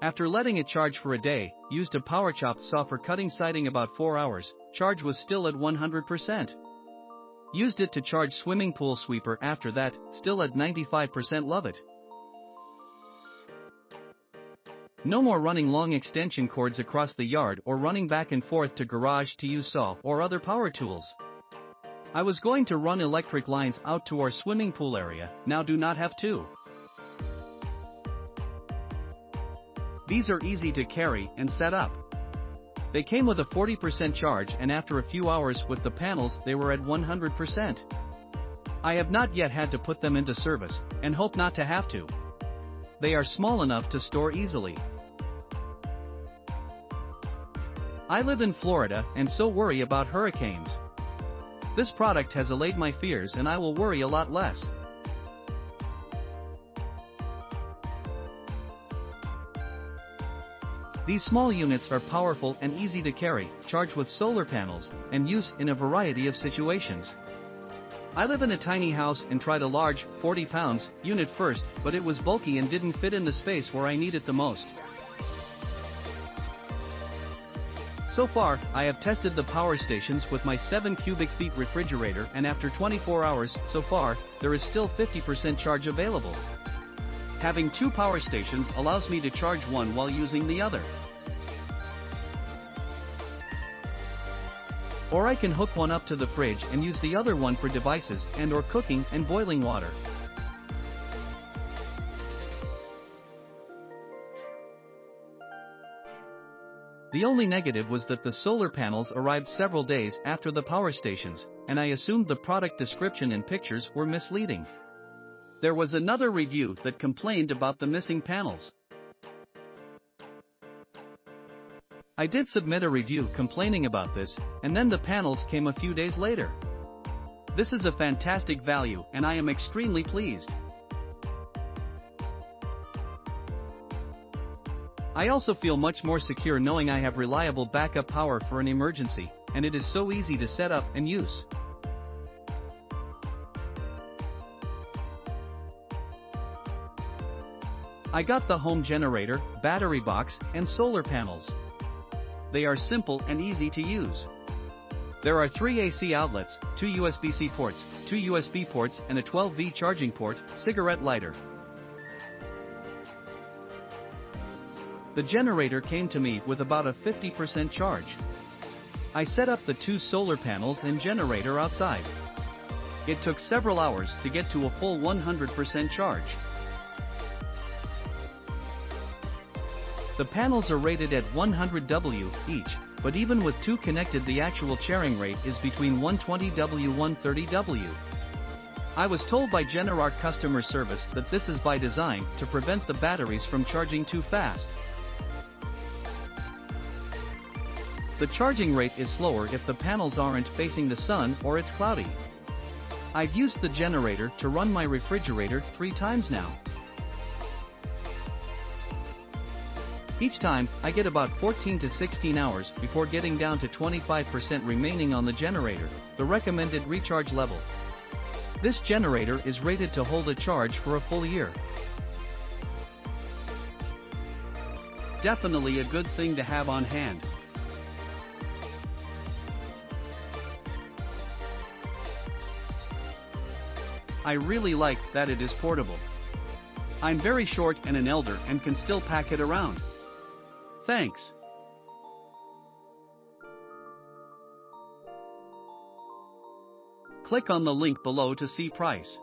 After letting it charge for a day, used a power chop saw for cutting siding about 4 hours, charge was still at 100%. Used it to charge swimming pool sweeper after that, still at 95%, love it. No more running long extension cords across the yard or running back and forth to garage to use saw or other power tools. I was going to run electric lines out to our swimming pool area, now do not have to. These are easy to carry and set up. They came with a 40% charge, and after a few hours with the panels they were at 100%. I have not yet had to put them into service, and hope not to have to. They are small enough to store easily. I live in Florida and so worry about hurricanes. This product has allayed my fears and I will worry a lot less. These small units are powerful and easy to carry, charged with solar panels, and use in a variety of situations. I live in a tiny house and tried a large, 40 pounds, unit first, but it was bulky and didn't fit in the space where I need it the most. So far, I have tested the power stations with my 7 cubic feet refrigerator, and after 24 hours, so far, there is still 50% charge available. Having 2 power stations allows me to charge one while using the other. Or I can hook one up to the fridge and use the other one for devices and or cooking and boiling water. The only negative was that the solar panels arrived several days after the power stations, and I assumed the product description and pictures were misleading. There was another review that complained about the missing panels. I did submit a review complaining about this, and then the panels came a few days later. This is a fantastic value and I am extremely pleased. I also feel much more secure knowing I have reliable backup power for an emergency, and it is so easy to set up and use. I got the home generator, battery box, and solar panels. They are simple and easy to use. There are 3 AC outlets, 2 USB-C ports, 2 USB ports and a 12V charging port, cigarette lighter. The generator came to me with about a 50% charge. I set up the 2 solar panels and generator outside. It took several hours to get to a full 100% charge. The panels are rated at 100W each, but even with 2 connected the actual sharing rate is between 120W 130W. I was told by Generart customer service that this is by design to prevent the batteries from charging too fast. The charging rate is slower if the panels aren't facing the sun or it's cloudy. I've used the generator to run my refrigerator 3 times now. Each time, I get about 14 to 16 hours before getting down to 25% remaining on the generator, the recommended recharge level. This generator is rated to hold a charge for a full year. Definitely a good thing to have on hand. I really like that it is portable. I'm very short and an elder and can still pack it around. Thanks. Click on the link below to see price.